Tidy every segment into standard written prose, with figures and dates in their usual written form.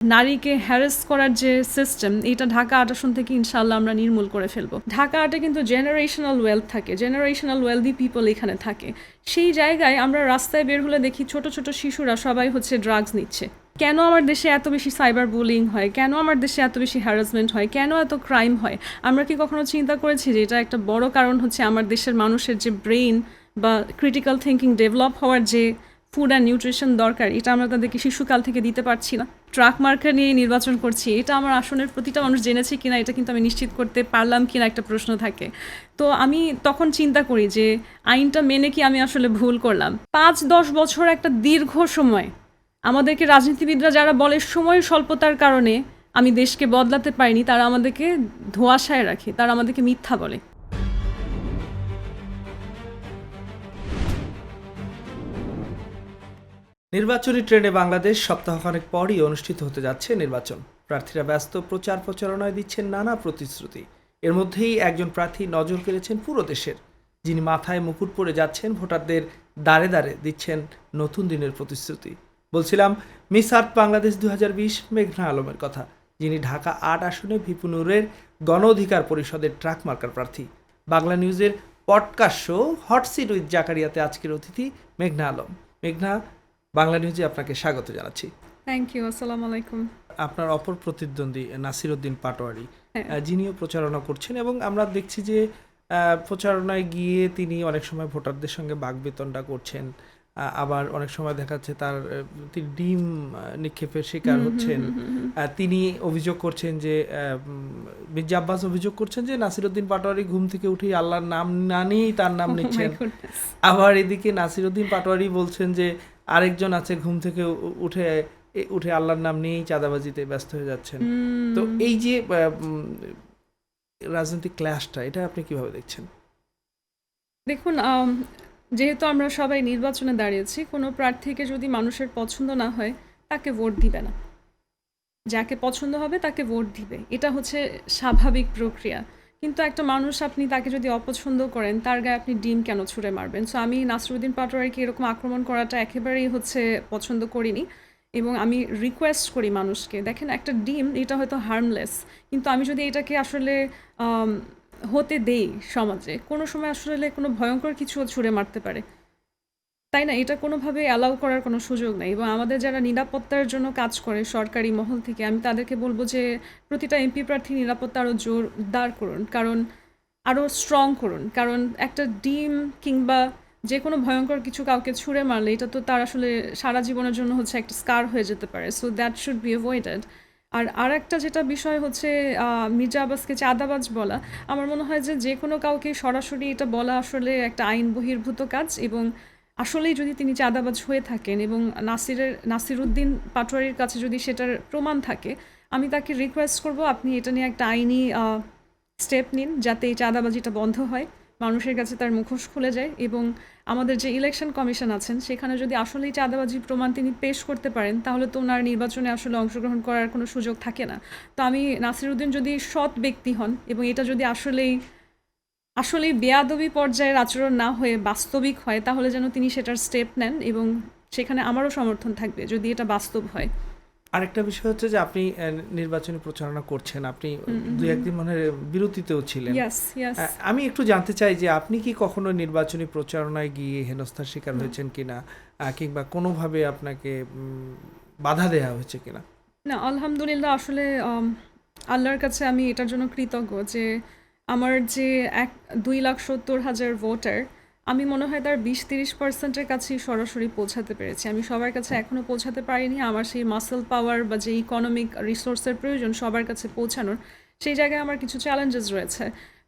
নারীকে হ্যারাস করার যে সিস্টেম, এটা ঢাকা ৮ আসন থেকে ইনশাআল্লাহ আমরা নির্মূল করে ফেলবো। ঢাকা ৮-এ কিন্তু জেনারেশনাল ওয়েলথ থাকে, জেনারেশনাল ওয়েলদি পিপল এখানে থাকে। সেই জায়গায় আমরা রাস্তায় বের হলে দেখি ছোট ছোট শিশুরা সবাই হচ্ছে ড্রাগস নিচ্ছে। কেন আমার দেশে এত বেশি সাইবার বুলিং হয়, কেন আমার দেশে এত বেশি হ্যারাসমেন্ট হয়, কেন এত ক্রাইম হয়? আমরা কি কখনো চিন্তা করেছি যে এটা একটা বড় কারণ হচ্ছে আমার দেশের মানুষের যে ব্রেইন বা ক্রিটিক্যাল থিঙ্কিং ডেভেলপ হওয়ার যে ফুড অ্যান্ড নিউট্রিশন দরকার, এটা আমরা তাদেরকে শিশুকাল থেকে দিতে পারছি না। ট্রাক মার্কা নিয়ে নির্বাচন করছি, এটা আমার আসনের প্রতিটা মানুষ জেনেছে কিনা এটা কিন্তু আমি নিশ্চিত করতে পারলাম কিনা একটা প্রশ্ন থাকে। তো আমি তখন চিন্তা করি যে আইনটা মেনে কি আমি আসলে ভুল করলাম? ৫-১০ বছর একটা দীর্ঘ সময়। আমাদেরকে রাজনীতিবিদরা যারা বলে সময় স্বল্পতার কারণে আমি দেশকে বদলাতে পারিনি, তারা আমাদেরকে ধোঁয়াশায় রাখে, তারা আমাদেরকে মিথ্যা বলে। নির্বাচনী ট্রেন্ডে বাংলাদেশ সপ্তাহখানেক পরই অনুষ্ঠিত হতে যাচ্ছে নির্বাচন। প্রার্থীরা ব্যস্ত প্রচার প্রচারণায় দিচ্ছেন নানা প্রতিশ্রুতি। এর মধ্যেই একজন প্রার্থী নজর কেড়েছেন পুরো দেশের, যিনি মাথায় মুকুট পরে যাচ্ছেন ভোটারদের দ্বারে দ্বারে দিচ্ছেন নতুন দিনের প্রতিশ্রুতি। বলছিলাম মিস আর্থ বাংলাদেশ 2020 মেঘনা আলমের কথা, যিনি ঢাকা ৮ আসনে ভিপুনুরের গণ অধিকার পরিষদের ট্রাক মার্কার প্রার্থী। বাংলা নিউজের podcast show hot seat with জাকারিয়াতে আজকের অতিথি মেঘনা আলম। মেঘনা, বাংলা নিউজে আপনাকে স্বাগত জানাচ্ছি। থ্যাংক ইউ, আসসালামু আলাইকুম। আপনার অপর প্রতিদ্বন্দ্বী নাসিরউদ্দিন পাটোয়ারি, হ্যাঁ। যিনিও প্রচারণা করছেন এবং আমরা দেখছি যে প্রচারণায় গিয়ে তিনি অনেক সময় ভোটারদের সঙ্গে বাকবিতণ্ডা করছেন, আবার অনেক সময় দেখা যাচ্ছে তিনি ডিম নিক্ষেপের শিকার হচ্ছেন। তিনি অভিযোগ করছেন যে মির্জা আব্বাস অভিযোগ করছেন যে নাসিরউদ্দিন পাটোয়ারি ঘুম থেকে উঠেই আল্লাহর নাম না নিয়েই তার নাম নিচ্ছেন। আবার এদিকে নাসিরউদ্দিন পাটোয়ারি বলছেন যে আরেকজন আছে ঘুম থেকে উঠে আল্লাহর নাম নিয়েই চাঁদাবাজিতে ব্যস্ত হয়ে যাচ্ছেন। তো এই যে রাজনৈতিক ক্ল্যাশটা, এটা আপনি কিভাবে দেখছেন? দেখুন, যেহেতু আমরা সবাই নির্বাচনে দাঁড়িয়েছি, কোনো প্রার্থীকে যদি মানুষের পছন্দ না হয় তাকে ভোট দিবে না। যাকে পছন্দ হবে তাকে ভোট দিবে, এটা হচ্ছে স্বাভাবিক প্রক্রিয়া। কিন্তু একটা মানুষ আপনি তাকে যদি অপছন্দ করেন, তার গায়ে আপনি ডিম কেন ছুঁড়ে মারবেন? সো আমি নাসিরউদ্দিন পাটোয়ারিকে এরকম আক্রমণ করাটা একেবারেই হচ্ছে পছন্দ করিনি। এবং আমি রিকোয়েস্ট করি মানুষকে, দেখেন একটা ডিম এটা হয়তো হার্মলেস, কিন্তু আমি যদি এটাকে আসলে হতে দেই সমাজে, কোনো সময় আসলে কোনো ভয়ঙ্কর কিছু ছুঁড়ে মারতে পারে, তাই না? এটা কোনোভাবে অ্যালাউ করার কোনো সুযোগ নেই। এবং আমাদের যারা নিরাপত্তার জন্য কাজ করে সরকারি মহল থেকে, আমি তাদেরকে বলবো যে প্রতিটা এমপি প্রার্থী নিরাপত্তা আরও জোরদার করুন, কারণ আরও স্ট্রং করুন। কারণ একটা ডিম কিংবা যে কোনো ভয়ঙ্কর কিছু কাউকে ছুঁড়ে মারলে এটা তো তার আসলে সারা জীবনের জন্য হচ্ছে একটা স্কার হয়ে যেতে পারে। So that should be avoided. আর একটা যেটা বিষয় হচ্ছে মির্জা আব্বাসকে চাঁদাবাজ বলা, আমার মনে হয় যে যে কোনো কাউকে সরাসরি এটা বলা আসলে একটা আইন বহির্ভূত কাজ। এবং আসলেই যদি তিনি চাঁদাবাজ হয়ে থাকেন এবং নাসিরউদ্দিন পাটোয়ারির কাছে যদি সেটার প্রমাণ থাকে, আমি তাকে রিকোয়েস্ট করব আপনি এটা নিয়ে একটা আইনি স্টেপ নিন, যাতে এই চাঁদাবাজিটা বন্ধ হয়, মানুষের কাছে তার মুখোশ খুলে যায়। এবং আমাদের যে ইলেকশন কমিশন আছেন, সেখানে যদি আসলেই চাঁদাবাজির প্রমাণ তিনি পেশ করতে পারেন, তাহলে তো ওনার নির্বাচনে আসলে অংশগ্রহণ করার কোনো সুযোগ থাকে না। তো আমি নাসিরউদ্দিন যদি সৎ ব্যক্তি হন এবং এটা যদি আসলেই বেয়াদবি পর্যায়ের আচরণ না হয়ে বাস্তবিক হয়, তাহলে যেন তিনি সেটার স্টেপ নেন, এবং সেখানে আমারও সমর্থন থাকবে যদি এটা বাস্তব হয়। আরেকটা বিষয় হচ্ছে যে আপনি নির্বাচনী প্রচারণা করছেন, আপনি দুই একদিন মনে হয় বিরতিতেও ছিলেন। আমি একটু জানতে চাই যে আপনি কি কখনো নির্বাচনী প্রচারণায় গিয়ে হেনস্থার শিকার হয়েছেন কিনা, কিংবা কোনোভাবে আপনাকে বাধা দেওয়া হয়েছে কিনা? না, আলহামদুলিল্লাহ। আসলে আল্লাহর কাছে আমি এটার জন্য কৃতজ্ঞ যে আমার যে 2,70,000 ভোটার, আমি মনে হয় তার 20-30% কাছেই সরাসরি পৌঁছাতে পেরেছি। আমি সবার কাছে এখনও পৌঁছাতে পারিনি। আমার সেই মাসল পাওয়ার বা যে ইকোনমিক রিসোর্সের প্রয়োজন সবার কাছে পৌঁছানোর, সেই জায়গায় আমার কিছু চ্যালেঞ্জেস রয়েছে।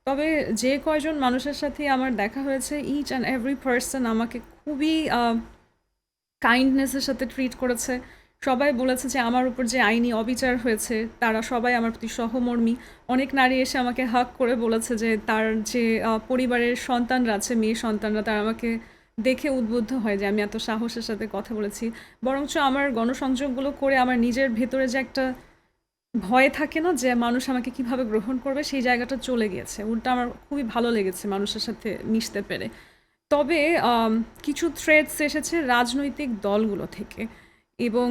তবে যে কয়জন মানুষের সাথে আমার দেখা হয়েছে, ইচ অ্যান্ড এভরি পার্সন আমাকে খুবই কাইন্ডনেসের সাথে ট্রিট করেছে। সবাই বলেছে যে আমার উপর যে আইনি অবিচার হয়েছে, তারা সবাই আমার প্রতি সহমর্মী। অনেক নারী এসে আমাকে হাগ করে বলেছে যে তার যে পরিবারের সন্তানরা আছে, মেয়ে সন্তানরা, তারা আমাকে দেখে উদ্বুদ্ধ হয় যে আমি এত সাহসের সাথে কথা বলেছি। বরঞ্চ আমার গণসংযোগগুলো করে আমার নিজের ভেতরে যে একটা ভয় থাকে না যে মানুষ আমাকে কিভাবে গ্রহণ করবে, সেই জায়গাটা চলে গিয়েছে। উল্টা আমার খুবই ভালো লেগেছে মানুষের সাথে মিশতে পেরে। তবে কিছু থ্রেটস এসেছে রাজনৈতিক দলগুলো থেকে, এবং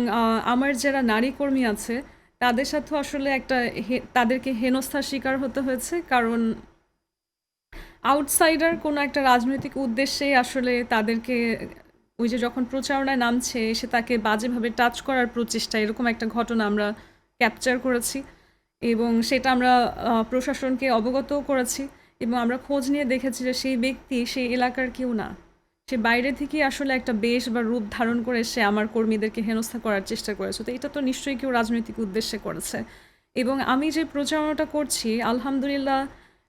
আমার যারা নারী কর্মী আছে তাদের সাথেও আসলে একটা তাদেরকে হেনস্থার শিকার হতে হয়েছে, কারণ আউটসাইডার কোনো একটা রাজনৈতিক উদ্দেশ্যে আসলে তাদেরকে ওই যে যখন প্রচারণায় নামছে এসে তাকে বাজেভাবে টাচ করার প্রচেষ্টা, এরকম একটা ঘটনা আমরা ক্যাপচার করেছি এবং সেটা আমরা প্রশাসনকে অবগতও করেছি এবং আমরা খোঁজ নিয়ে দেখেছি যে সেই ব্যক্তি সেই এলাকার কেউ না, সে বাইরে থেকেই আসলে একটা বেশ বা রূপ ধারণ করে সে আমার কর্মীদেরকে হেনস্থা করার চেষ্টা করেছে। তো এটা তো নিশ্চয়ই কেউ রাজনৈতিক উদ্দেশ্যে করেছে। এবং আমি যে প্রচারণাটা করছি আলহামদুলিল্লাহ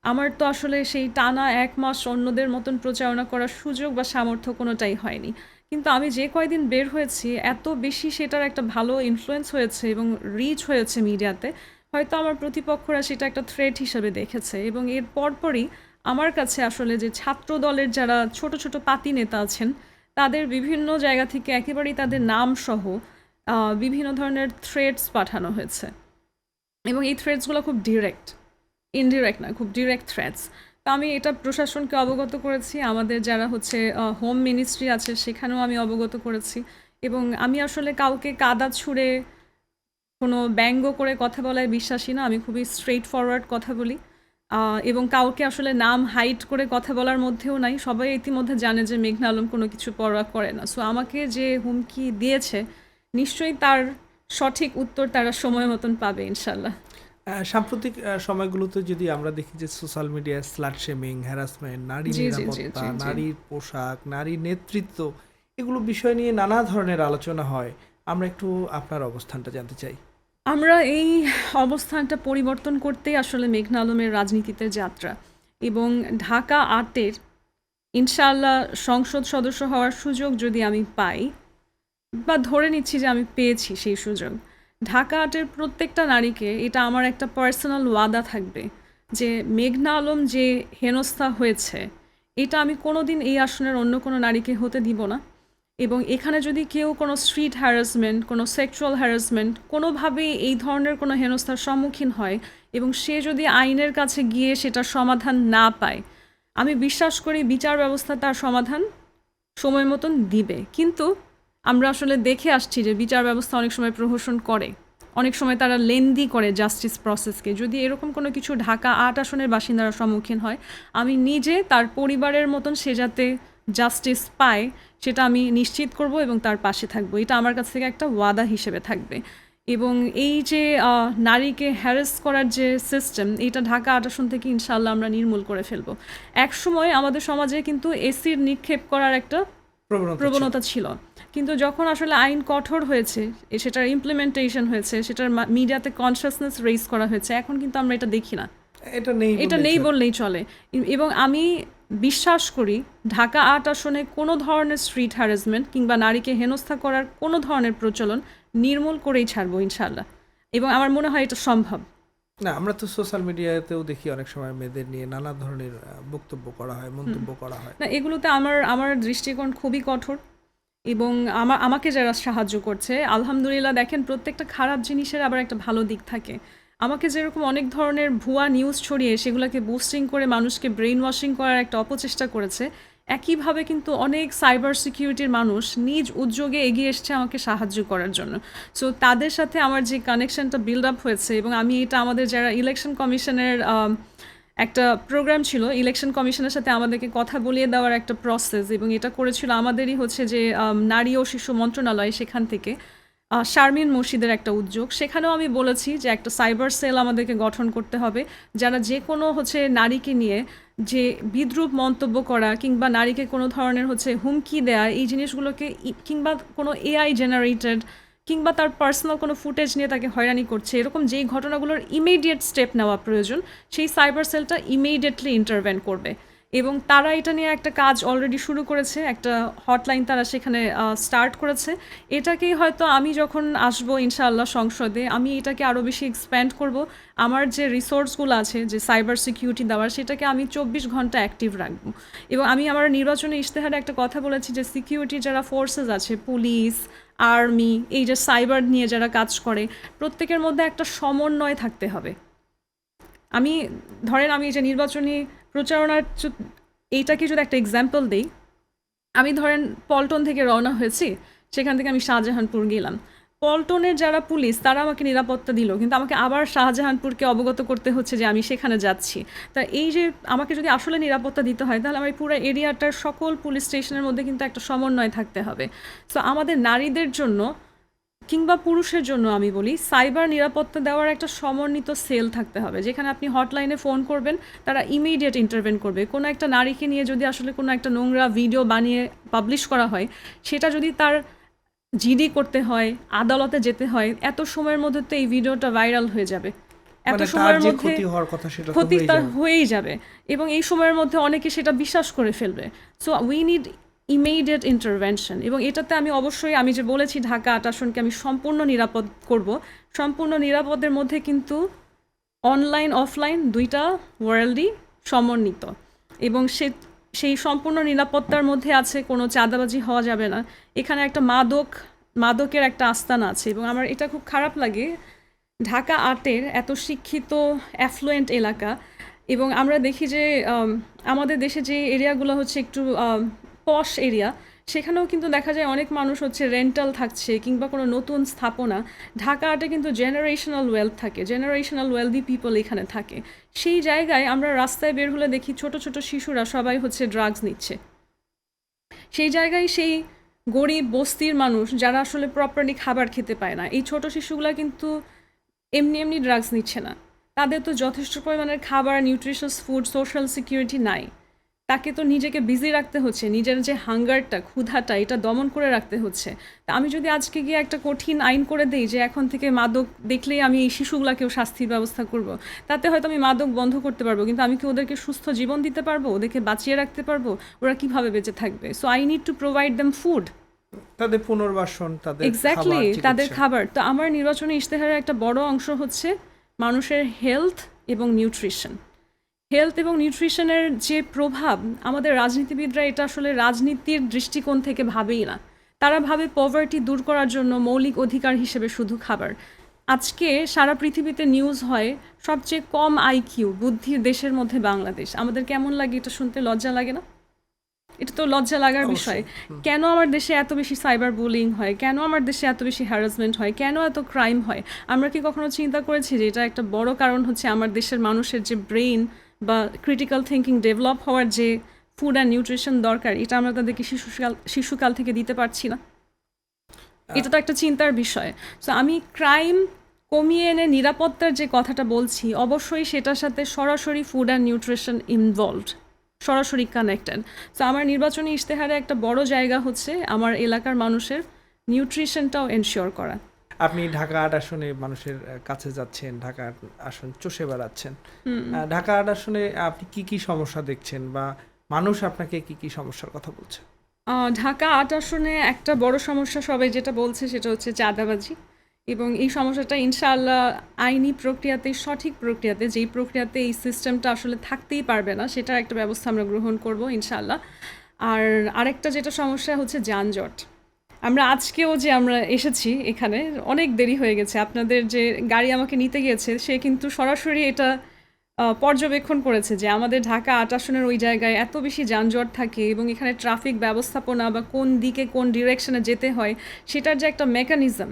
আমার তো আসলে সেই টানা ১ মাস অন্যদের মতন প্রচারণা করার সুযোগ বা সামর্থ্য কোনোটাই হয়নি। কিন্তু আমি যে কয়দিন বের হয়েছি এত বেশি সেটার একটা ভালো ইনফ্লুয়েন্স হয়েছে এবং রিচ হয়েছে মিডিয়াতে, হয়তো আমার প্রতিপক্ষরা সেটা একটা থ্রেট হিসেবে দেখেছে এবং এর পরপরই আমার কাছে আসলে যে ছাত্র দলের যারা ছোট ছোট পাতি নেতা আছেন তাদের বিভিন্ন জায়গা থেকে একেবারেই তাদের নাম সহ বিভিন্ন ধরনের থ্রেটস পাঠানো হয়েছে এবং এই থ্রেটসগুলো খুব ডিরেক্ট, ইনডিরেক্ট না, খুব ডিরেক্ট থ্রেটস। তো আমি এটা প্রশাসনকে অবগত করেছি, আমাদের যারা হচ্ছে হোম মিনিস্ট্রি আছে সেখানেও আমি অবগত করেছি এবং আমি আসলে কাউকে কাদা ছুঁড়ে কোনো ব্যঙ্গ করে কথা বলায় বিশ্বাসী না, আমি খুবই স্ট্রেইট ফরওয়ার্ড কথা বলি এবং কাউকে আসলে নাম হাইট করে কথা বলার মধ্যেও নাই। সবাই ইতিমধ্যে জানে যে মেঘনা আলম কোনো কিছু পরোয়া করে না। সো আমাকে যে হুমকি দিয়েছে নিশ্চয়ই তার সঠিক উত্তর তারা সময় মতন পাবে ইনশাল্লাহ। সাম্প্রতিক সময়গুলোতে যদি আমরা দেখি যে সোশ্যাল মিডিয়ায় স্লাট শেমিং, হ্যারাসমেন্ট, নারী জি জি জি নিরাপত্তা, জি জি নারীর পোশাক, নারী নেতৃত্ব, এগুলো বিষয় নিয়ে নানা ধরনের আলোচনা হয়। আমরা একটু আপনার অবস্থানটা জানতে চাই। আমরা এই অবস্থানটা পরিবর্তন করতেই আসলে মেঘনা আলমের রাজনীতিতে যাত্রা এবং ঢাকা ৮-এর ইনশাআল্লাহ সংসদ সদস্য হওয়ার সুযোগ যদি আমি পাই বা ধরে নিচ্ছি যে আমি পেয়েছি সেই সুযোগ, ঢাকা ৮-এর প্রত্যেকটা নারীকে এটা আমার একটা পার্সোনাল ওয়াদা থাকবে যে মেঘনা আলম যে হেনস্থা হয়েছে এটা আমি কোনোদিন এই আসনের অন্য কোনো নারীকে হতে দিব না এবং এখানে যদি কেউ কোনো স্ট্রিট হ্যারাসমেন্ট, কোনো সেক্সুয়াল হ্যারাসমেন্ট, কোনোভাবেই এই ধরনের কোনো হেনস্থার সম্মুখীন হয় এবং সে যদি আইনের কাছে গিয়ে সেটার সমাধান না পায়, আমি বিশ্বাস করি বিচার ব্যবস্থা তার সমাধান সময় মতন দিবে। কিন্তু আমরা আসলে দেখে আসছি যে বিচার ব্যবস্থা অনেক সময় প্রহসন করে, অনেক সময় তারা লেন্দি করে জাস্টিস প্রসেসকে। যদি এরকম কোনো কিছু ঢাকা ৮ আসনের বাসিন্দারা সম্মুখীন হয়, আমি নিজে তার পরিবারের মতন সে যাতে জাস্টিস পায় সেটা আমি নিশ্চিত করব এবং তার পাশে থাকবো। এটা আমার কাছ থেকে একটা ওয়াদা হিসেবে থাকবে। এবং এই যে নারীকে হ্যারাস করার যে সিস্টেম, এটা ঢাকা ৮ আসন থেকে ইনশাআল্লাহ আমরা নির্মূল করে ফেলবো। একসময় আমাদের সমাজে কিন্তু এসির নিক্ষেপ করার একটা প্রবণতা ছিল, কিন্তু যখন আসলে আইন কঠোর হয়েছে, সেটার ইমপ্লিমেন্টেশন হয়েছে, সেটার মিডিয়াতে কনসিয়াসনেস রেইজ করা হয়েছে, এখন কিন্তু আমরা এটা দেখি না, এটা নেই বললেই চলে। এবং আমি বিশ্বাস করি ঢাকা ৮ আসনে কোনো ধরনের স্ট্রিট হ্যারাসমেন্ট কিংবা নারীকে হেনস্থা করার কোনো ধরনের প্রচলন নির্মূল করেই ছাড়বো ইনশাআল্লাহ এবং আমার মনে হয় এটা সম্ভব। না, আমরা তো সোশ্যাল মিডিয়াতেও দেখি অনেক সময় মেয়েদের নিয়ে নানা ধরনের বক্তব্য করা হয়, মন্তব্য করা হয়। না, এগুলোতে আমার দৃষ্টিকোণ খুবই কঠোর এবং আমাকে যারা সাহায্য করছে আলহামদুলিল্লাহ, দেখেন প্রত্যেকটা খারাপ জিনিসের আবার একটা ভালো দিক থাকে। আমাকে যেরকম অনেক ধরনের ভুয়া নিউজ ছড়িয়ে সেগুলোকে বুস্টিং করে মানুষকে ব্রেইন ওয়াশিং করার একটা অপচেষ্টা করেছে, একইভাবে কিন্তু অনেক সাইবার সিকিউরিটির মানুষ নিজ উদ্যোগে এগিয়ে এসছে আমাকে সাহায্য করার জন্য। সো তাদের সাথে আমার যে কানেকশনটা বিল্ড আপ হয়েছে এবং আমি এটা আমাদের যারা ইলেকশন কমিশনের একটা প্রোগ্রাম ছিল, ইলেকশন কমিশনের সাথে আমাদেরকে কথা বলিয়ে দেওয়ার একটা প্রসেস, এবং এটা করেছিল আমাদেরই হচ্ছে যে নারী ও শিশু মন্ত্রণালয়, সেখান থেকে শারমিন মুর্শিদের একটা উদ্যোগ। সেখানেও আমি বলেছি যে একটা সাইবার সেল আমাদেরকে গঠন করতে হবে, যারা যে কোনো হচ্ছে নারীকে নিয়ে যে বিদ্রূপ মন্তব্য করা কিংবা নারীকে কোনো ধরনের হচ্ছে হুমকি দেয়া, এই জিনিসগুলোকে কিংবা কোনো এআই জেনারেটেড কিংবা তার পার্সোনাল কোনো ফুটেজ নিয়ে তাকে হয়রানি করছে, এরকম যেই ঘটনাগুলোর ইমিডিয়েট স্টেপ নেওয়া প্রয়োজন, সেই সাইবার সেলটা ইমিডিয়েটলি ইন্টারভেন করবে। এবং তারা এটা নিয়ে একটা কাজ অলরেডি শুরু করেছে, একটা হটলাইন তারা সেখানে স্টার্ট করেছে। এটাকেই হয়তো আমি যখন আসবো ইনশাআল্লাহ সংসদে, আমি এটাকে আরও বেশি এক্সপ্যান্ড করব। আমার যে রিসোর্সগুলো আছে যে সাইবার সিকিউরিটি দেওয়ার, সেটাকে আমি 24 ঘন্টা অ্যাক্টিভ রাখবো। এবং আমি আমার নির্বাচনী ইশতেহারে একটা কথা বলেছি যে সিকিউরিটি যারা ফোর্সেস আছে, পুলিশ, আর্মি, এই যে সাইবার নিয়ে যারা কাজ করে, প্রত্যেকের মধ্যে একটা সমন্বয় থাকতে হবে। আমি ধরেন আমি যে নির্বাচনী প্রচারণার এইটাকে যদি একটা এক্সাম্পল দিই, আমি ধরেন পল্টন থেকে রওনা হয়েছি, সেখান থেকে আমি শাহজাহানপুর গেলাম। পল্টনের যারা পুলিশ তারা আমাকে নিরাপত্তা দিল, কিন্তু আমাকে আবার শাহজাহানপুরকে অবগত করতে হচ্ছে যে আমি সেখানে যাচ্ছি। তা এই যে আমাকে যদি আসলে নিরাপত্তা দিতে হয়, তাহলে আমার এই পুরো এরিয়াটার সকল পুলিশ স্টেশনের মধ্যে কিন্তু একটা সমন্বয় থাকতে হবে। সো আমাদের নারীদের জন্য কিংবা পুরুষের জন্য আমি বলি, সাইবার নিরাপত্তা দেওয়ার একটা সমন্বিত সেল থাকতে হবে, যেখানে আপনি হটলাইনে ফোন করবেন, তারা ইমিডিয়েট ইন্টারভেন করবে। কোনো একটা নারীকে নিয়ে যদি আসলে কোনো একটা নোংরা ভিডিও বানিয়ে পাবলিশ করা হয়, সেটা যদি তার জিডি করতে হয়, আদালতে যেতে হয়, এত সময়ের মধ্যে তো এই ভিডিওটা ভাইরাল হয়ে যাবে। এত মানে তার সময়ের যে মধ্যে ক্ষতি হওয়ার কথা সেটা তো ক্ষতি হয়েই তার যাবে। হয়েই যাবে, এবং এই সময়ের মধ্যে অনেকে সেটা বিশ্বাস করে ফেলবে। So we need immediate intervention. এবং এটাতে আমি অবশ্যই, আমি যে বলেছি ঢাকা ৮ আসনকে আমি সম্পূর্ণ নিরাপদ করব, সম্পূর্ণ নিরাপদের মধ্যে কিন্তু অনলাইন অফলাইন দুইটা ওয়ার্ল্ডই সমন্বিত। এবং সেই সম্পূর্ণ নিরাপত্তার মধ্যে আছে কোনো চাঁদাবাজি হওয়া যাবে না। এখানে একটা মাদকের একটা আস্তানা আছে, এবং আমার এটা খুব খারাপ লাগে, ঢাকা ৮-এর এত শিক্ষিত অ্যাফ্লুয়েন্ট এলাকা, এবং আমরা দেখি যে আমাদের দেশে যে এরিয়াগুলো হচ্ছে একটু পশ এরিয়া, সেখানেও কিন্তু দেখা যায় অনেক মানুষ হচ্ছে রেন্টাল থাকছে কিংবা কোনো নতুন স্থাপনা। ঢাকা ৮-এ কিন্তু জেনারেশনাল ওয়েলথ থাকে, জেনারেশনাল ওয়েলদি পিপল এখানে থাকে। সেই জায়গায় আমরা রাস্তায় বের হলে দেখি ছোট ছোট শিশুরা সবাই হচ্ছে ড্রাগস নিচ্ছে। সেই জায়গায় সেই গরিব বস্তির মানুষ যারা আসলে প্রপারলি খাবার খেতে পায় না, এই ছোট শিশুগুলা কিন্তু এমনি এমনি ড্রাগস নিচ্ছে না। তাদের তো যথেষ্ট পরিমাণের খাবার, নিউট্রিশাস ফুড, সোশ্যাল সিকিউরিটি নাই। তাকে তো নিজেকে বিজি রাখতে হচ্ছে, নিজের যে হাঙ্গারটা, ক্ষুধাটা, এটা দমন করে রাখতে হচ্ছে। তা আমি যদি আজকে গিয়ে একটা কঠিন আইন করে দেই যে এখন থেকে মাদক দেখলেই আমি এই শিশুগুলাকেও শাস্তির ব্যবস্থা করব, তাতে হয়তো আমি মাদক বন্ধ করতে পারবো, কিন্তু আমি কি ওদেরকে সুস্থ জীবন দিতে পারবো? ওদেরকে বাঁচিয়ে রাখতে পারবো? ওরা কিভাবে বেঁচে থাকবে? So I need to provide them food. তাদের পুনর্বাসন, তাদের এক্স্যাক্টলি, খাবার, তাদের চিকিৎসা। খাবার। তো আমার নির্বাচনী ইশতেহারের একটা বড় অংশ হচ্ছে মানুষের হেলথ এবং নিউট্রিশন। হেলথ এবং নিউট্রিশনের যে প্রভাব, আমাদের রাজনীতিবিদরা এটা আসলে রাজনীতির দৃষ্টিকোণ থেকে ভাবেই না। তারা ভাবে পভার্টি দূর করার জন্য মৌলিক অধিকার হিসেবে শুধু খাবার। আজকে সারা পৃথিবীতে নিউজ হয় সবচেয়ে কম আইকিউ বুদ্ধির দেশের মধ্যে বাংলাদেশ। আমাদের কেমন লাগে এটা শুনতে? লজ্জা লাগে না? এটা তো লজ্জা লাগার বিষয়। কেন আমার দেশে এত বেশি সাইবার বুলিং হয়? কেন আমার দেশে এত বেশি হ্যারাসমেন্ট হয়? কেন এত ক্রাইম হয়? আমরা কি কখনো চিন্তা করেছি যে এটা একটা বড় কারণ হচ্ছে আমার দেশের মানুষের যে ব্রেইন বা ক্রিটিক্যাল থিঙ্কিং ডেভেলপ হওয়ার যে ফুড অ্যান্ড নিউট্রিশন দরকার, এটা আমরা তাদেরকে শিশুকাল থেকে দিতে পারছি না? এটা তো একটা চিন্তার বিষয়। সো আমি ক্রাইম কমিয়ে এনে নিরাপত্তার যে কথাটা বলছি, অবশ্যই সেটার সাথে সরাসরি ফুড অ্যান্ড নিউট্রিশন ইনভলভড, সরাসরি কানেক্টেড। সো আমার নির্বাচনী ইশতেহারে একটা বড় জায়গা হচ্ছে আমার এলাকার মানুষের নিউট্রিশনটাও এনশিওর করা। আপনি ঢাকা ৮ আসনে মানুষের কাছে যাচ্ছেন, ঢাকা ৮ আসন চষে বেড়াচ্ছেন। ঢাকা ৮ আসনে আপনি কি কি সমস্যা দেখছেন, বা মানুষ আপনাকে কি কি সমস্যার কথা বলছে? ঢাকা ৮ আসনে একটা বড় সমস্যা সবাই যেটা বলছে সেটা হচ্ছে চাঁদাবাজি, এবং এই সমস্যাটা ইনশাআল্লাহ আইনি প্রক্রিয়াতে, সঠিক প্রক্রিয়াতে, যেই প্রক্রিয়াতে এই সিস্টেমটা আসলে থাকতেই পারবে না, সেটার একটা ব্যবস্থা আমরা গ্রহণ করব ইনশাআল্লাহ। আর আরেকটা যেটা সমস্যা হচ্ছে যানজট। আমরা আজকেও যে আমরা এসেছি এখানে, অনেক দেরি হয়ে গেছে। আপনাদের যে গাড়ি আমাকে নিতে গিয়েছে সে কিন্তু সরাসরি এটা পর্যবেক্ষণ করেছে যে আমাদের ঢাকা ৮ আসনের ওই জায়গায় এত বেশি যানজট থাকে, এবং এখানে ট্রাফিক ব্যবস্থাপনা বা কোন দিকে কোন ডিরেকশনে যেতে হয় সেটার যে একটা মেকানিজম,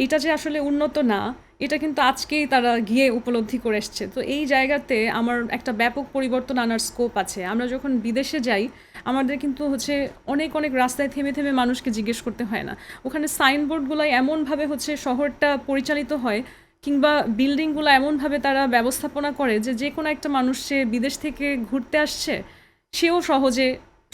এটা যে আসলে উন্নত না, এটা কিন্তু আজকেই তারা গিয়ে উপলব্ধি করে এসছে। তো এই জায়গাতে আমার একটা ব্যাপক পরিবর্তন আনার স্কোপ আছে। আমরা যখন বিদেশে যাই, আমাদের কিন্তু হচ্ছে অনেক অনেক রাস্তায় থেমে থেমে মানুষকে জিজ্ঞেস করতে হয় না। ওখানে সাইনবোর্ডগুলো এমনভাবে হচ্ছে শহরটা পরিচালিত হয়, কিংবা বিল্ডিংগুলো এমনভাবে তারা ব্যবস্থাপনা করে যে যে কোনো একটা মানুষ, সে বিদেশ থেকে ঘুরতে আসছে, সেও সহজে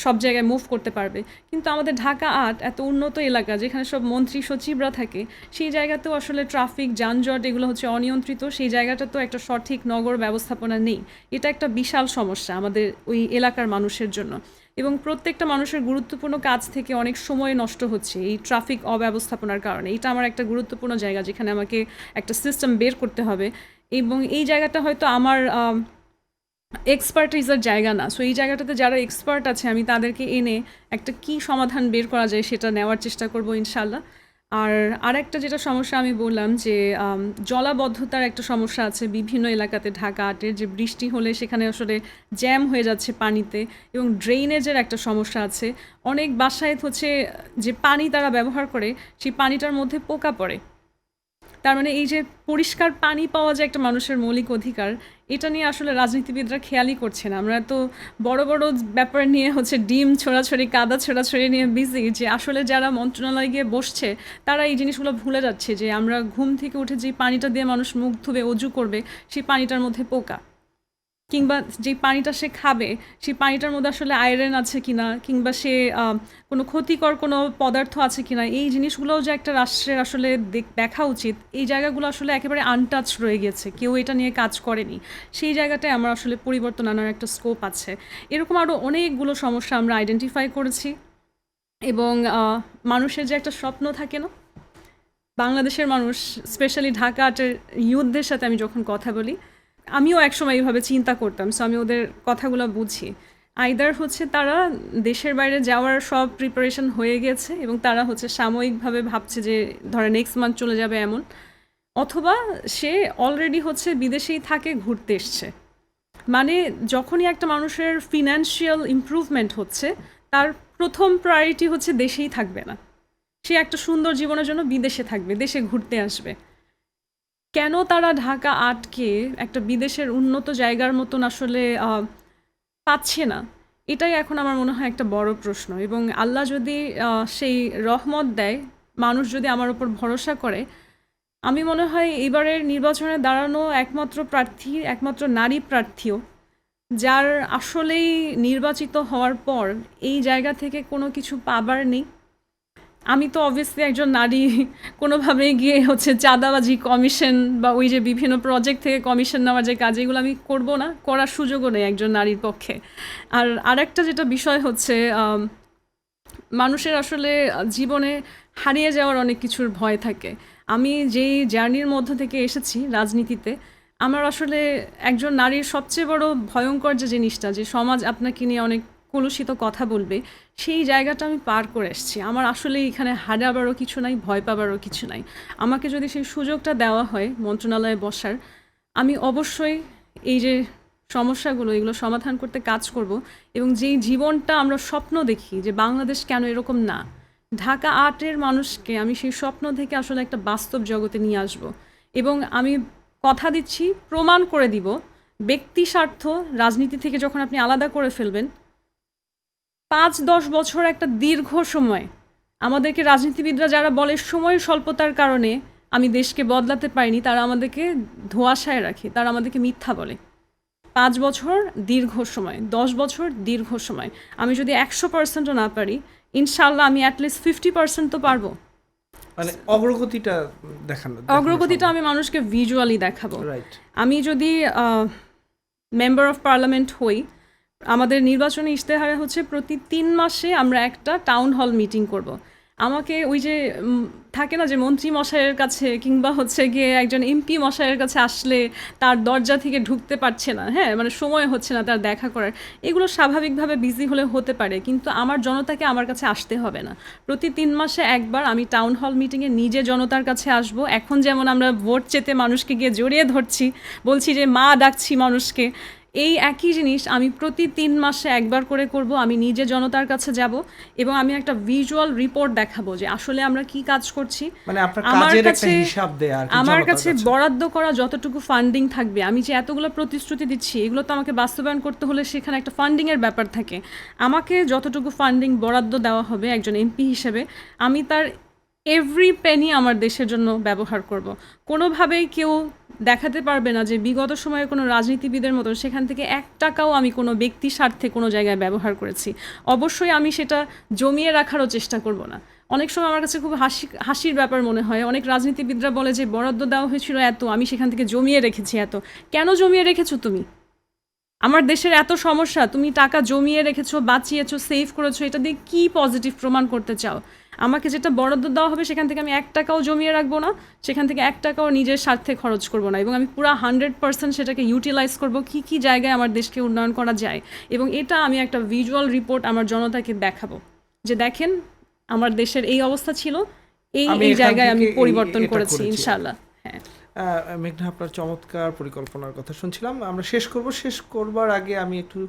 সব জায়গায় মুভ করতে পারবে। কিন্তু আমাদের ঢাকা ৮ এত উন্নত এলাকা, যেখানে সব মন্ত্রী সচিবরা থাকে, সেই জায়গাতেও আসলে ট্রাফিক, যানজট এগুলো হচ্ছে অনিয়ন্ত্রিত। সেই জায়গাটা তো একটা সঠিক নগর ব্যবস্থাপনা নেই। এটা একটা বিশাল সমস্যা আমাদের ওই এলাকার মানুষের জন্য, এবং প্রত্যেকটা মানুষের গুরুত্বপূর্ণ কাজ থেকে অনেক সময় নষ্ট হচ্ছে এই ট্রাফিক অব্যবস্থাপনার কারণে। এটা আমার একটা গুরুত্বপূর্ণ জায়গা যেখানে আমাকে একটা সিস্টেম বের করতে হবে, এবং এই জায়গাটা হয়তো আমার এক্সপার্টিসের জায়গা না। সো এই জায়গাটাতে যারা এক্সপার্ট আছে, আমি তাদেরকে এনে একটা কি সমাধান বের করা যায় সেটা নেওয়ার চেষ্টা করব ইনশাল্লাহ। আর আরেকটা যেটা সমস্যা আমি বললাম যে জলাবদ্ধতার একটা সমস্যা আছে বিভিন্ন এলাকাতে ঢাকা আটের, যে বৃষ্টি হলে সেখানে আসলে জ্যাম হয়ে যাচ্ছে পানিতে, এবং ড্রেনেজের একটা সমস্যা আছে। অনেক বাসায় হচ্ছে যে পানি তারা ব্যবহার করে সেই পানিটার মধ্যে পোকা পড়ে। তার মানে এই যে পরিষ্কার পানি পাওয়া যায় একটা মানুষের মৌলিক অধিকার, এটা নিয়ে আসলে রাজনীতিবিদরা খেয়ালই করছে না। আমরা তো বড় বড় ব্যাপার নিয়ে হচ্ছে ডিম ছোড়াছড়ি কাদা ছোড়াছড়ি নিয়ে বিজি, যে আসলে যারা মন্ত্রণালয়ে গিয়ে বসছে তারা এই জিনিসগুলো ভুলে যাচ্ছে যে আমরা ঘুম থেকে উঠে যে পানিটা দিয়ে মানুষ মুখ ধুবে অজু করবে সেই পানিটার মধ্যে পোকা, কিংবা যে পানিটা সে খাবে সেই পানিটার মধ্যে আসলে আয়রন আছে কিনা, কিংবা সে কোনো ক্ষতিকর কোনো পদার্থ আছে কিনা, এই জিনিসগুলোও যে একটা রাষ্ট্রের আসলে দেখা উচিত। এই জায়গাগুলো আসলে একেবারে আনটাচ রয়ে গেছে, কেউ এটা নিয়ে কাজ করেনি। সেই জায়গাটায় আমার আসলে পরিবর্তন আনার একটা স্কোপ আছে। এরকম আরও অনেকগুলো সমস্যা আমরা আইডেন্টিফাই করেছি। এবং মানুষের যে একটা স্বপ্ন থাকে না, বাংলাদেশের মানুষ স্পেশালি ঢাকা আর্টের ইউথদের সাথে আমি যখন কথা বলি, আমিও একসময় এইভাবে চিন্তা করতাম। সো আমি ওদের কথাগুলো বুঝি। আইদার হচ্ছে তারা দেশের বাইরে যাওয়ার সব প্রিপারেশন হয়ে গেছে এবং তারা হচ্ছে সাময়িকভাবে ভাবছে যে ধরে নেক্সট মান্থ চলে যাবে এমন, অথবা সে অলরেডি হচ্ছে বিদেশেই থাকে, ঘুরতে এসছে। মানে যখনই একটা মানুষের ফিনান্সিয়াল ইমপ্রুভমেন্ট হচ্ছে, তার প্রথম প্রায়োরিটি হচ্ছে দেশেই থাকবে না, সে একটা সুন্দর জীবনের জন্য বিদেশে থাকবে, দেশে ঘুরতে আসবে। কেন তারা ঢাকা আটকে একটা বিদেশের উন্নত জায়গার মতন আসলে পাচ্ছে না, এটাই এখন আমার মনে হয় একটা বড় প্রশ্ন। এবং আল্লাহ যদি সেই রহমত দেয়, মানুষ যদি আমার উপর ভরসা করে, আমি মনে হয় এবারের নির্বাচনে দাঁড়ানো একমাত্র প্রার্থী, একমাত্র নারী প্রার্থীও, যার আসলেই নির্বাচিত হওয়ার পর এই জায়গা থেকে কোনো কিছু পাবার নেই। আমি তো অবভিয়াসলি একজন নারী, কোনোভাবেই গিয়ে হচ্ছে চাঁদাবাজি, কমিশন বা ওই যে বিভিন্ন প্রজেক্ট থেকে কমিশন নেওয়ার যে কাজ, এগুলো আমি করব না, করার সুযোগও নেই একজন নারীর পক্ষে। আর আরেকটা যেটা বিষয় হচ্ছে, মানুষের আসলে জীবনে হারিয়ে যাওয়ার অনেক কিছুর ভয় থাকে। আমি যেই জার্নির মধ্য থেকে এসেছি রাজনীতিতে, আমার আসলে একজন নারীর সবচেয়ে বড় ভয়ঙ্কর যে জিনিসটা, যে সমাজ আপনাকে নিয়ে অনেক কলুষিত কথা বলবে, সেই জায়গাটা আমি পার করে এসেছি। আমার আসলে এখানে হারাবারও কিছু নাই, ভয় পাবারও কিছু নাই। আমাকে যদি সেই সুযোগটা দেওয়া হয় মন্ত্রণালয়ে বসার, আমি অবশ্যই এই যে সমস্যাগুলো, এগুলো সমাধান করতে কাজ করব। এবং যেই জীবনটা আমরা স্বপ্ন দেখি যে বাংলাদেশ কেন এরকম না, ঢাকা আটের মানুষকে আমি সেই স্বপ্ন থেকে আসলে একটা বাস্তব জগতে নিয়ে আসব। এবং আমি কথা দিচ্ছি, প্রমাণ করে দিব, ব্যক্তি স্বার্থ রাজনীতি থেকে যখন আপনি আলাদা করে ফেলবেন, 5-10 বছর একটা দীর্ঘ সময়। আমাদেরকে রাজনীতিবিদরা যারা বলে সময়ের স্বল্পতার কারণে আমি দেশকে বদলাতে পারিনি, তারা আমাদেরকে ধোঁয়াশায় রাখে, তারা আমাদেরকে মিথ্যা বলে। 5 বছর দীর্ঘ সময়, 10 বছর দীর্ঘ সময়। আমি যদি 100%ও না পারি, ইনশাল্লাহ আমি অ্যাটলিস্ট 50% তো পারবো। মানে অগ্রগতিটা দেখানো, অগ্রগতিটা আমি মানুষকে ভিজুয়ালি দেখাবো। রাইট। আমি যদি মেম্বার অফ পার্লামেন্ট হই, আমাদের নির্বাচনী ইশতেহারে হচ্ছে প্রতি 3 মাসে আমরা একটা টাউন হল মিটিং করব। আমাকে ওই যে থাকে না যে মন্ত্রী মশাইয়ের কাছে কিংবা হচ্ছে গিয়ে একজন এমপি মশাইয়ের কাছে আসলে তার দরজা থেকে ঢুকতে পারছে না, হ্যাঁ, মানে সময় হচ্ছে না তার দেখা করার, এগুলো স্বাভাবিকভাবে বিজি হলে হতে পারে, কিন্তু আমার জনতাকে আমার কাছে আসতে হবে না। প্রতি 3 মাসে একবার আমি টাউন হল মিটিংয়ে নিজে জনতার কাছে আসব। এখন যেমন আমরা ভোট চেতে মানুষকে গিয়ে জড়িয়ে ধরছি, বলছি যে মা ডাকছি মানুষকে, এই একই জিনিস আমি প্রতি 3 মাসে একবার করে করব। আমি নিজে জনতার কাছে যাব এবং আমি একটা ভিজুয়াল রিপোর্ট দেখাবো যে আসলে আমরা কি কাজ করছি। মানে আপনার আমার কাজের একটা কাছে হিসাব দেয়া আর কি আমার জনতার কাছে কাছে। বরাদ্দ করা যতটুকু ফান্ডিং থাকবে, আমি যে এতগুলো প্রতিশ্রুতি দিচ্ছি, এগুলো তো আমাকে বাস্তবায়ন করতে হলে সেখানে একটা ফান্ডিংয়ের ব্যাপার থাকে। আমাকে যতটুকু ফান্ডিং বরাদ্দ দেওয়া হবে একজন এমপি হিসেবে, আমি তার এভরি পেনি আমার দেশের জন্য ব্যবহার করব। কোনোভাবেই কেউ দেখাতে পারবে না যে বিগত সময়ে কোনো রাজনীতিবিদের মতো সেখান থেকে 1 টাকাও আমি কোনো ব্যক্তি স্বার্থে কোনো জায়গায় ব্যবহার করেছি। অবশ্যই আমি সেটা জমিয়ে রাখারও চেষ্টা করব না। অনেক সময় আমার কাছে খুব হাসির ব্যাপার মনে হয়, অনেক রাজনীতিবিদরা বলে যে বরাদ্দ দেওয়া হয়েছিল এত, আমি সেখান থেকে জমিয়ে রেখেছি এত। কেন জমিয়ে রেখেছো তুমি? আমার দেশের এত সমস্যা, তুমি টাকা জমিয়ে রেখেছো, বাঁচিয়েছো, সেভ করেছো, এটা দিয়ে কি পজিটিভ প্রমাণ করতে চাও? আমাকে যেটা বরাদ্দ দেওয়া হবে সেখান থেকে আমি 1 টাকাও জমিয়ে রাখবো না, সেখান থেকে 1 টাকাও নিজের স্বার্থে খরচ করবো না, এবং আমি পুরো 100% সেটাকে ইউটিলাইজ করবো কী কী জায়গায় আমার দেশকে উন্নয়ন করা যায়। এবং এটা আমি একটা ভিজুয়াল রিপোর্ট আমার জনতাকে দেখাবো যে দেখেন আমার দেশের এই অবস্থা ছিল, এই আমি এই এখান জায়গায় আমি থেকে পরিবর্তন এটা করেছি করেছি। ইনশাল্লাহ। হ্যাঁ, মেঘনা, আপনার চমৎকার পরিকল্পনার কথা শুনছিলাম। আমরা শেষ করবার আগে আমি একটু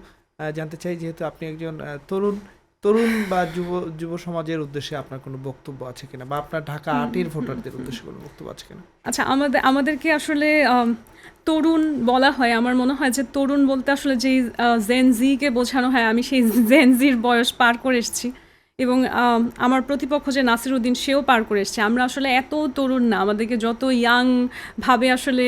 জানতে চাই, যেহেতু আপনি একজন তরুণ বা যুব সমাজের উদ্দেশ্যে আপনার কোনো বক্তব্য আছে কিনা, বা আপনার ঢাকা ৮-এর ভোটারদের উদ্দেশ্যে কোনো বক্তব্য আছে কিনা? আচ্ছা, আমাদেরকে আসলে তরুণ বলা হয়। আমার মনে হয় যে তরুণ বলতে আসলে যেই জেন জিকে বোঝানো হয়, আমি সেই জেন জির বয়স পার করে এসেছি এবং আমার প্রতিপক্ষ যে নাসির উদ্দিন, সেও পার করে এসছে। আমরা আসলে এত তরুণ না। আমাদেরকে যত ইয়াং ভাবে আসলে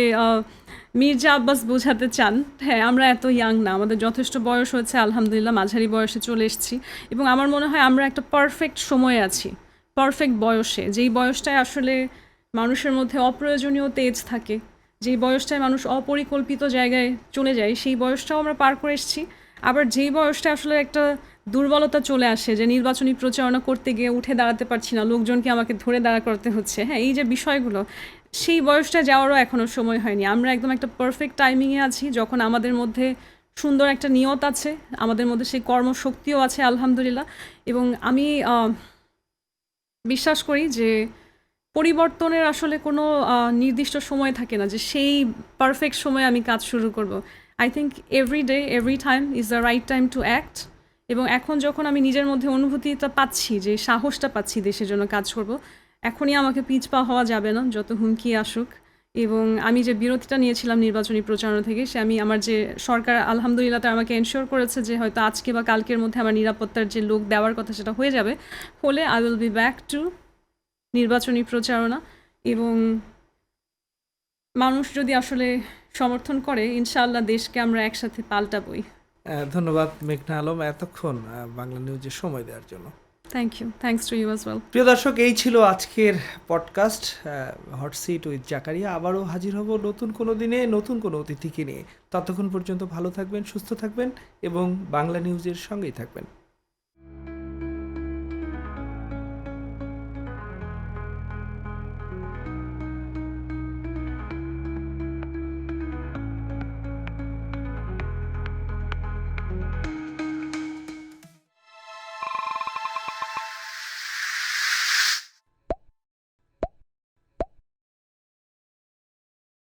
মির্জা আব্বাস বোঝাতে চান, হ্যাঁ, আমরা এত ইয়াং না। আমাদের যথেষ্ট বয়স হয়েছে, আলহামদুলিল্লাহ, মাঝারি বয়সে চলে এসেছি এবং আমার মনে হয় আমরা একটা পারফেক্ট সময়ে আছি, পারফেক্ট বয়সে, যেই বয়সটায় আসলে মানুষের মধ্যে অপ্রয়োজনীয় তেজ থাকে, যেই বয়সটায় মানুষ অপরিকল্পিত জায়গায় চলে যায়, সেই বয়সটাও আমরা পার করে এসেছি। আবার যেই বয়সটা আসলে একটা দুর্বলতা চলে আসে, যে নির্বাচনী প্রচারণা করতে গিয়ে উঠে দাঁড়াতে পারছি না, লোকজনকে আমাকে ধরে দাঁড়া করতে হচ্ছে, হ্যাঁ, এই যে বিষয়গুলো, সেই বয়সটা যাওয়ারও এখনও সময় হয়নি। আমরা একদম একটা পারফেক্ট টাইমিংয়ে আছি, যখন আমাদের মধ্যে সুন্দর একটা নিয়ত আছে, আমাদের মধ্যে সেই কর্মশক্তিও আছে, আলহামদুলিল্লাহ। এবং আমি বিশ্বাস করি যে পরিবর্তনের আসলে কোনো নির্দিষ্ট সময় থাকে না যে সেই পারফেক্ট সময়ে আমি কাজ শুরু করব। I think every day, every time is the right time to act. এবং এখন যখন আমি নিজের মধ্যে অনুভূতিটা পাচ্ছি, যে সাহসটা পাচ্ছি দেশের জন্য কাজ করব, এখনই আমাকে পিছপা হওয়া যাবে না, যত হুমকি আসুক। এবং আমি যে বিরতিটা নিয়েছিলাম নির্বাচনী প্রচারণা থেকে, সে আমি আমার যে সরকার আলহামদুলিল্লাহ তারা আমাকে এনশিওর করেছে যে হয়তো আজকে বা কালকের মধ্যে আমার নিরাপত্তার যে লোক দেওয়ার কথা সেটা হয়ে যাবে, হলে I will be back to নির্বাচনী প্রচারণা। এবং মানুষ যদি আসলে সমর্থন করে, ইনশাআল্লাহ দেশকে আমরা একসাথে পাল্টাবই। ধন্যবাদ মেঘনা আলম, এতক্ষণ বাংলা নিউজে সময় দেওয়ার জন্য। Thank you, thanks to you as well. প্রিয় দর্শক, এই ছিল আজকের podcast hot seat with Zakaria. আবারও হাজির হব নতুন কোনো দিনে, নতুন কোনো অতিথিকে নিয়ে। ততক্ষণ পর্যন্ত ভালো থাকবেন, সুস্থ থাকবেন এবং বাংলা নিউজের সঙ্গেই থাকবেন।